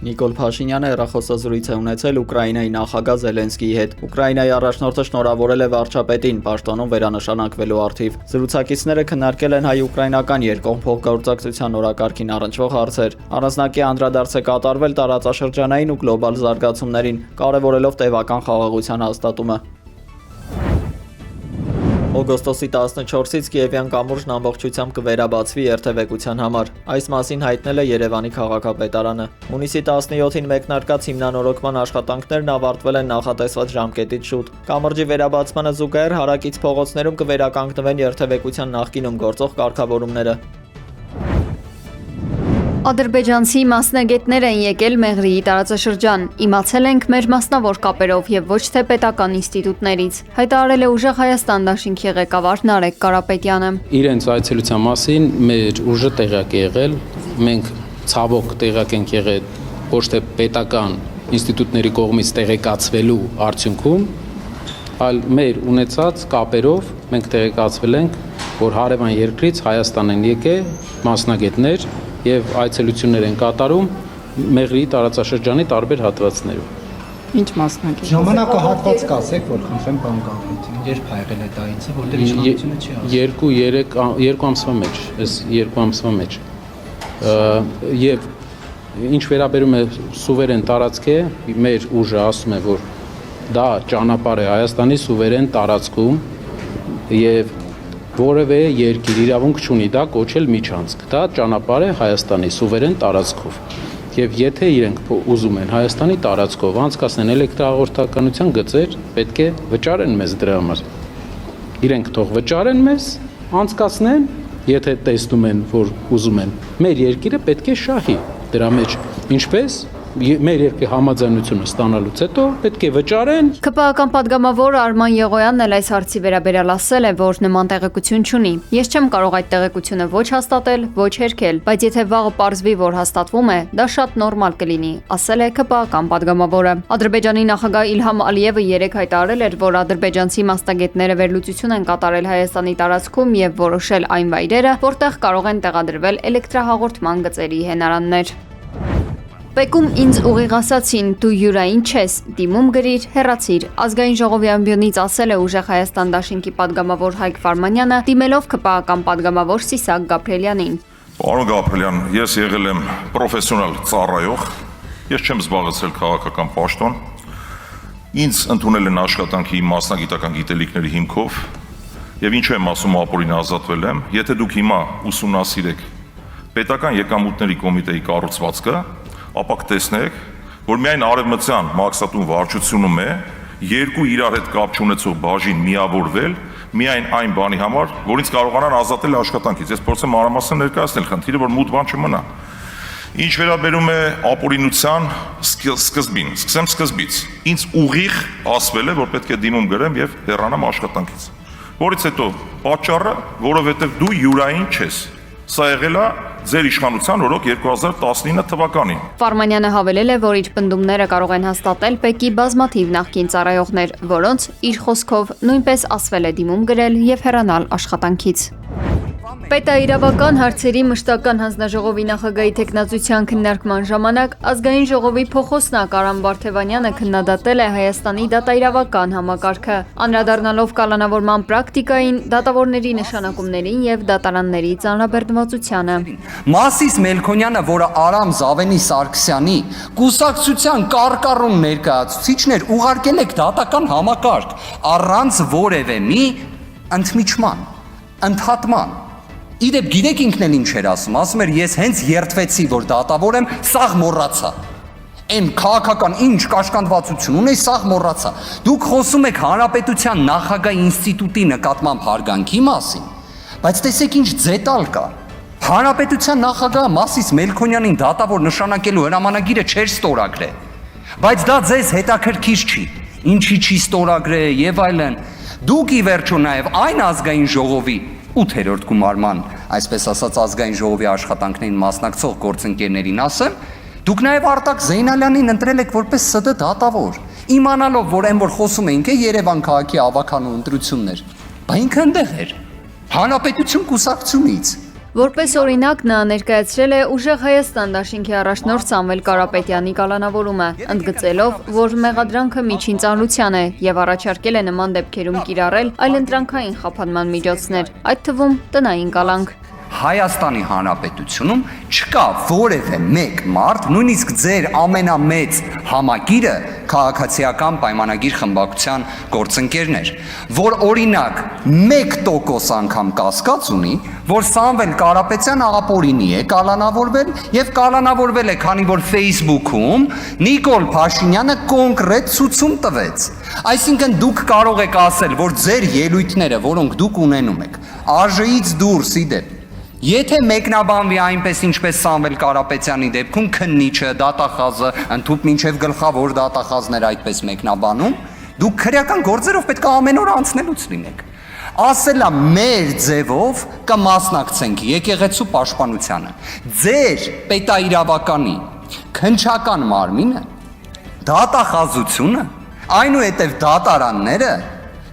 Նիկոլ Փաշինյանը հեռախոսազրույց է ունեցել Ուկրաինայի նախագահ Զելենսկիի հետ։ Ուկրաինայի առաջնորդը շնորհավորել է վարչապետին պաշտոնում վերանշանակվելու առթիվ։ Զրուցակիցները քննարկել են հայ-ուկրաինական երկկողմ փոխգործակցության օրակարգին առնչվող հարցեր։ Առանձնակի անդրադարձ է կատարվել տարածաշրջանային ու գլոբալ զարգացումներին, կարևորելով տևական խաղաղության հաստատումը։ Օգոստոսի 14-ից Կիևյան կամուրջն ամբողջությամբ կվերաբացվի երթևեկության համար։ Այս մասին հայտնել է Երևանի քաղաքապետարանը։ Հունիսի 17-ին մեկնարկած հիմնանորոգման աշխատանքներն ավարտվել են նախատեսված ժամկետից շուտ։ Կամրջի վերաբացմանը զուգահեռ հարակից փողոցներում կվերականգնվեն երթևեկության նախկինում գործող կարգավորումները։ Ադրբեջանցի մասնագետներ են եկել Մեղրիի տարածաշրջան։ Իմացել ենք մեր մասնավոր կապերով եւ ոչ թե պետական ինստիտուտներից, հայտարարել է Ուժեղ Հայաստան դաշինքի ղեկավար Նարեկ Կարապետյանը։ Իրենց այցելության մասին մեր ուժը տեղյակ է եղել, մենք ցավոք տեղյակ ենք եղել ոչ թե պետական ինստիտուտների կողմից տեղեկացվելու արդյունքում, այլ մեր ունեցած կապերով մենք տեղեկացվել ենք, որ հարևան երկրից Հայաստան են եկել մասնագետներ եւ այցելություններ են կատարում Մեղրիի տարածաշրջանի տարբեր հատվածներում։ Ինչ մասնագետ։ Ժամանակահատված կասեք, որ խնդրեմ բան գաղտնի։ Երբ ա եղել է դա ինձը, որտեղ իշխանությունը չի 2 ամսվա մեջ, այս 2 ամսվա մեջ։ Եվ ինչ վերաբերում է սուվերեն տարածք է, մեր ուժը ասում է, որ դա ճանապարհ է Հայաստանի սուվերեն տարածքում եւ որևէ երկիր իրավունք չունի դա կոչել միջանցք։ Դա ճանապարհ է Հայաստանի սուվերեն տարածքով։ Եվ եթե իրենք ուզում են Հայաստանի տարածքով անցկացնեն էլեկտրահաղորդականության գծեր, պետք է վճարեն մեզ դրա համար։ Իրենք թող վճարեն մեզ, անցկացնեն, եթե տեսնում են, որ ուզում են։ Մեր երկիրը պետք է շահի դրա մեջ։ Ինչպես մեր երկրի համաձայնությունը ստանալուց հետո պետք է վճարեն։ ԿՊԱ-ական падգամավոր Արման Եղոյանն էլ այս հարցի վերաբերյալ ասել է, որ նման տեղեկություն չունի։ Ես չեմ կարող այդ տեղեկությունը ոչ հաստատել, ոչ հերքել, բայց եթե վաղը պարզվի, որ հաստատվում է, դա շատ նորմալ կլինի, ասել է ԿՊԱ-ական падգամավորը։ Ադրբեջանի նախագահ Իլհամ Ալիևը երեկ հայտարարել էր, որ ադրբեջանցի մասնագետները վերլուծություն են կատարել Հայաստանի տարածքում եւ որոշել այն վայրերը, որտեղ կարող են տեղադրվել էլեկտրահաղորդման գծերի հենարաններ։ Պեկում ինձ ուղիղ ասացին, դու յուրային չես, դիմում գրիր, հեռացիր։ Ազգային ժողովի ամբիոնից ասել է Ուժեղ Հայաստան դաշինքի падգամավոր Հայկ Վարմանյանը, դիմելով ԿՊԱ-ական падգամավոր Սիսակ Գաբրելյանին։ Պարոն Գաբրելյան, ես եղել եմ պրոֆեսիոնալ ծառայող, ես չեմ զբաղեցրել քաղաքական պաշտոն։ Ինձ ընդունել են աշխատանքի մասնագիտական գիտելիքների հիմքով, եւ ինչու եմ ասում ապօրին ազատվել եմ, եթե դուք հիմա ուսումնասիրեք պետական եկամուտների կոմիտեի կառուցվածքը, ապա կտեսնեք, որ միայն արևմտյան մաքսատուն վարչությունում է երկու իրար հետ կապ չունեցող բաժին միավորվել միայն այն բանի համար, որ ինձ կարողանան ազատել աշխատանքից։ Ես փորձեմ մանրամասն ներկայացնել խնդիրը, որ մութ բան չմնա։ Ինչ վերաբերում է ապօրինության սկզբին, սկսեմ սկզբից։ Ինձ ուղիղ ասվել է, որ պետք է դիմում գրեմ եւ հեռանամ աշխատանքից։ Որից հետո պատճառը, որովհետեւ դու յուրային չես։ Սա եղել է ձեր իշխանության օրոք 2019 թվականին։ Վարմանյանը հավելել է, որ իր պնդումները կարող են հաստատել ՊԵԿ-ի բազմաթիվ նախկին ծառայողներ, որոնց իր խոսքով նույնպես ասվել է դիմում գրել եւ հեռանալ աշխատանքից։ Պետաիրավական հարցերի մշտական հանձնաժողովի նախագահի թեկնածության քննարկման ժամանակ ազգային ժողովի փոխոսնակ Արամ Բարթևանյանը քննադատել է Հայաստանի դատաիրավական համակարգը, անդրադառնալով կալանավորման պրակտիկային, դատավորների նշանակումներին եւ դատարանների ծանրաբեռնվածությանը։ Մասիս Մելքոնյանը, որը Արամ Զավենի Սարգսյանի կուսակցության կարկառուն ներկայացուցիչներ, ուղարկել եք դատական համակարգ առանց որևէ մի ընդմիջման, ընդհատման։ Իդեպ գիտեք ինքն էլ ինչ էր ասում էր ես հենց երդվեցի, որ դատավոր եմ, սաղ մոռացա։ Այն քաղաքական ինչ կաշկանդվածություն ունի, սաղ մոռացա։ Դուք խոսում եք հանրապետության նախագահ ինստիտուտի նկատմամբ հարգանքի մասին, բայց տեսեք ինչ ձետալ կա։ Հանրապետության նախագահ Մասիս Մելքոնյանին դատավոր նշանակելու հրամանագիրը չէր ստորագրել, բայց դա ձեզ հետաքրքիր չի, ինչի չի ստորագրել եւ այլն։ Դուք ի վերջո նաեւ այն ազգային ժողովի 8-րդ գումարման, այսպես ասած ազգային ժողովի աշխատանքներին մասնակցող գործընկերներին ասեմ, դուք նաև Արտակ Զեյնալյանին ընտրել եք որպես ՍԴ դատավոր, իմանալով, որ այն որ խոսում էինք Երևան քաղաքի ավականու ընտրություններ, բա ինքը ընդեղ էր, հանրապետություն կուսակցությունից, Որպես օրինակ նա ներկայացրել է ուժեղ Հայաստան դաշինքի առաջնորդ Սամվել Կարապետյանի կալանավորումը, ընդգծելով, որ մեղադրանքը միջին ծանրության է եւ առաջարկել է նման դեպքերում կիրառել այլընտրանքային խափանման միջոցներ, այդ թվում տնային կալանք։ Հայաստանի Հանրապետությունում չկա որևէ մեկ մարդ, նույնիսկ ձեր ամենամեծ համագիրը քաղաքացիական պայմանագիր խմբակցության գործընկերներ, որ օրինակ 1% անգամ կասկած ունի, որ Սամվել Կարապետյանը ապօրինի է կալանավորվել եւ կալանավորվել է, քանի որ Facebook-ում Նիկոլ Փաշինյանը կոնկրետ ցուցում տվեց։ Այսինքն դուք կարող եք ասել, որ ձեր ելույթները, որոնք դուք ունենում եք, ԱԺ-ից դուրս իդեպ Եթե մեկնաբանվի այնպես ինչպես Սամվել Կարապետյանի դեպքում քննիչը, դատախազը, ընդհուպ մինչև գլխավոր դատախազներ այդպես մեկնաբանում, դուք քրեական գործերով պետք է ամեն օր անցնելուց լինեք։ Ասելա մեր ձևով կմասնակցենք եկեղեցու պաշտպանությանը։ Ձեր պետաիրավականի քննչական մարմինը, դատախազությունը, այնուհետև դատարանները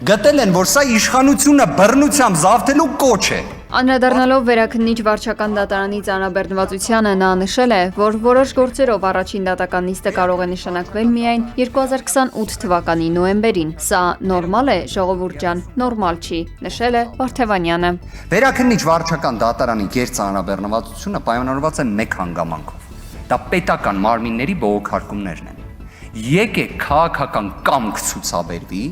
գտել են, որ սա իշխանությունը բռնությամբ զավթելու կոչ է։ Անդրադառնալով վերաքննիչ վարչական դատարանի ծանրաբեռնվածությանը նա նշել է, որ որոշ գործերով առաջին դատական նիստը կարող է նշանակվել միայն 2028 թվականի նոյեմբերին։ Սա նորմալ է, ժողովուրդ ջան, նորմալ չի, նշել է Վարդևանյանը։ Վերաքննիչ վարչական դատարանի ծանրաբեռնվածությունը պայմանավորված է մեկ հանգամանքով։ Դա պետական մարմինների բողոքարկումներն են։ Եկեք քաղաքական կամք ցուցաբերվի,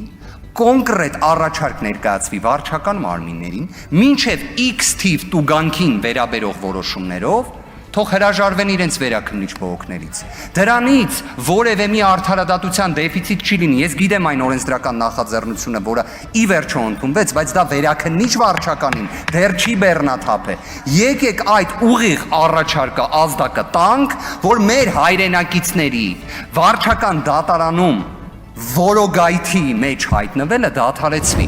կոնկրետ առաջարկ ներկայացվի վարչական մարմիններին, մինչև X թիվ տուգանքին վերաբերող որոշումներով, թող հրաժարվեն իրենց վերաքննիչ բողոքներից։ Դրանից որևէ մի արդարադատության դեֆիցիտ չի լինի։ Ես գիտեմ այն օրենսդրական նախաձեռնությունը, որը ի վերջո ընդունվեց, բայց դա վերաքննիչ վարչականին դեռ չի բեռնաթափ է։ Եկեք այդ ուղիղ առաջարկը ազդակտանք, որ մեր հայրենակիցների վարչական դատարանում որոգայթի մեջ հայտնվելը դադարեցվի։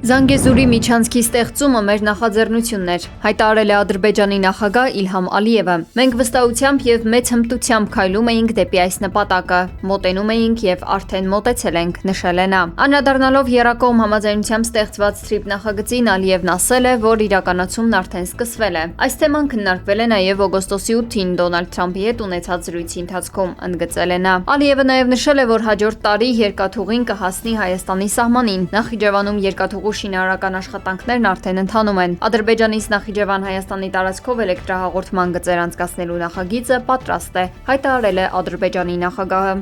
Զանգեզուրի միջանցքի ստեղծումը մեր նախաձեռնությունն էր, հայտարարել է Ադրբեջանի նախագահ Իլհամ Ալիևը։ Մենք վստահությամբ եւ մեծ հմտությամբ քայլում էինք դեպի այս նպատակը, մոտենում էինք եւ արդեն մոտեցել ենք, նշել է նա։ Անդրադառնալով Երակոմ համաձայնությամբ ստեղծված թրիփ նախագծին Ալիևն ասել է, որ իրականացումն արդեն սկսվել է։ Այս թեման քննարկվել է նաեւ օգոստոսի 8-ին Դոնալդ Թրամփի հետ ունեցած զրույցի ընթացքում, ընդգծել է նա։ Ալիևը նաեւ նշել է, որ հաջորդ տարի երկաթուղին կհասնի Հայաստանի սահմանին։ Նախիջևանում երկաթուղու շինարարական աշխատանքներն արդեն ընթանում են։ Ադրբեջանից Նախիջևան Հայաստանի տարածքով էլեկտրահաղորդման գծեր անցկացնելու նախագիծը պատրաստ է, հայտարարել է Ադրբեջանի նախագահը։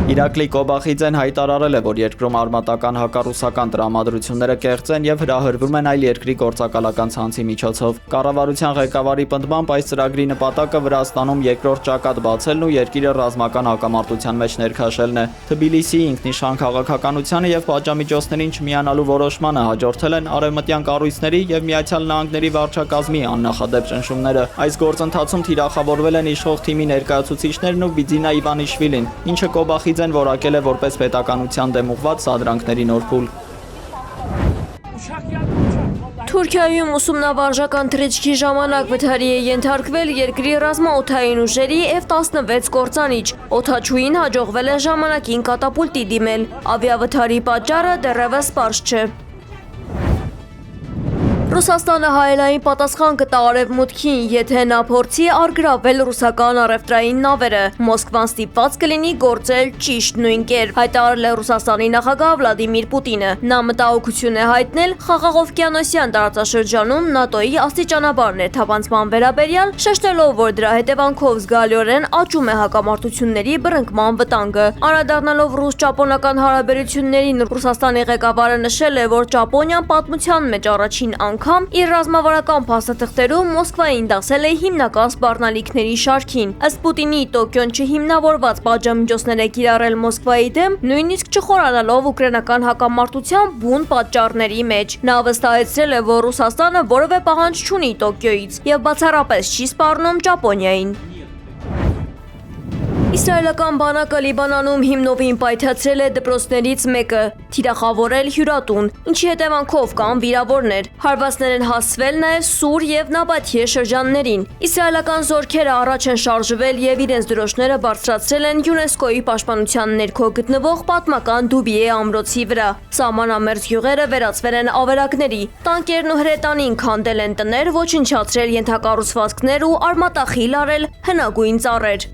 Իրակլի Կոբախիձեն հայտարարել է, որ երկրում արմատական հակառուսական տրամադրությունները կեղծ են եւ հրահրվում են այլ երկրի գործակալական ցանցի միջոցով։ Կառավարության ղեկավարի պնդմամբ այս ծրագրի նպատակը Վրաստանում երկրորդ ճակատ բացելն ու երկիրը ռազմական հակամարտության մեջ ներքաշելն է։ Թբիլիսիի ինքնիշխան քաղաքականությանը եւ պատժամիջոցներին չմիանալու որոշմանը հաջորդել են արևմտյան կառույցների եւ Միացյալ Նահանգների վարչակազմի աննախադեպ ճնշումները։ Այս գործընթացում թիրախավորվել են իշխող թիմի ներկայացուցիչներն ու Բիձինա Իվանիշվիլին, ինչը Կոբախիձեն որակել է որպես պետականության դեմ ուղղված սադրանքների նոր փուլ։ Թուրքիայում ուսումնավարժական թռիչքի ժամանակ վթարի է ենթարկվել երկրի ռազմաօդային ուժերի F-16 կործանիչ։ Օդաչուին հաջողվել է ժամանակին կատապուլտի դիմել։ Ավիավթարի պատճառը դեռևս պարզ չէ։ Ռուսաստանը հայելային պատասխան կտա արևմուտքին, եթե նա փորձի արգրավել ռուսական առևտրային նավերը։ Մոսկվան ստիպված կլինի գործել ճիշտ նույն կերպ, հայտարարել է Ռուսաստանի նախագահ Վլադիմիր Պուտինը։ Նա մտահոգություն է հայտնել Խաղաղօվկիանոսյան տարածաշրջանում ՆԱՏՕ-ի աստիճանաբար ներթափանցման վերաբերյալ, շեշտելով, որ դրա հետևանքով զգալիորեն աճում է հակամարտությունների բռնկման վտանգը։ Անդրադառնալով ռուս-ճապոնական հարաբերություններին, Ռուսաստանի ղեկավարը նշել է, որ Ճապոնիան պատմության մեջ առաջին անգամ իր ռազմավարական փաստաթղթերում Մոսկվային դասել է հիմնական սպառնալիքների շարքին։ Ըստ Պուտինի, Տոկիոն չհիմնավորված պատժամիջոցներ է կիրառել Մոսկվայի դեմ, նույնիսկ չխորանալով ուկրաինական հակամարտության բուն պատճառների մեջ։ Նա վստահեցրել է, որ Ռուսաստանը որևէ պահանջ չունի Տոկիոյից եւ բացառապես չի սպառնում Ճապոնիային։ Իսրայելական բանակը Լիբանանում հիմնովին պայթացրել է դպրոցներից մեկը, թիրախավորել հյուրատուն, ինչի հետևանքով կան վիրավորներ։ Հարվածներ են հասցվել նաև Սուր եւ Նաբաթիե շրջաններին։ Իսրայելական զորքերը առաջ են շարժվել եւ իրենց դրոշները բարձրացրել են ՅՈՒՆԵՍԿՕ-ի պաշտպանության ներքո գտնվող պատմական Դուբիե ամրոցի վրա։ Սահմանամերձ գյուղերը վերածվել են ավերակների։ Տանկերն ու հրետանին քանդել են տներ, ոչնչացրել ենթակառուցվածքներ ու արմատախիլ արել հնագույն ծառեր։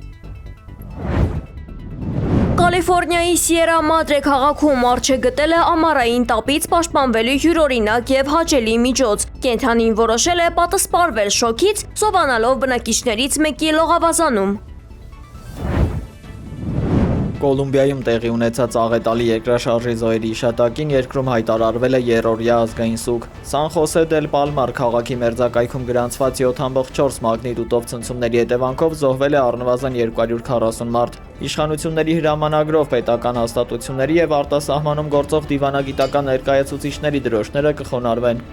Կալիֆոռնիայի Սիերա Մադրե քաղաքում արջը գտել է ամառային տապից պաշտպանվելու յուրօրինակ եւ հաճելի միջոց։ Կենդանին որոշել է պատասպարվել շոկից, սովանալով բնակիչներից մեկի լողավազանում։ Կոլումբիայում տեղի ունեցած աղետալի երկրաշարժի զոհերի հիշատակին երկրում հայտարարվել է երրորդյա ազգային սուգ։ Սան Խոսե դել Պալմար քաղաքի մերձակայքում գրանցված 7.4 մագնիտուդով ցնցումների հետևանքով զոհվել է առնվազն 240 մարդ։ Իշխանությունների հրամանագրով պետական հաստատությունների եւ արտասահմանում գործող դիվանագիտական ներկայացուցիչների դրոշները կխոնարհվեն։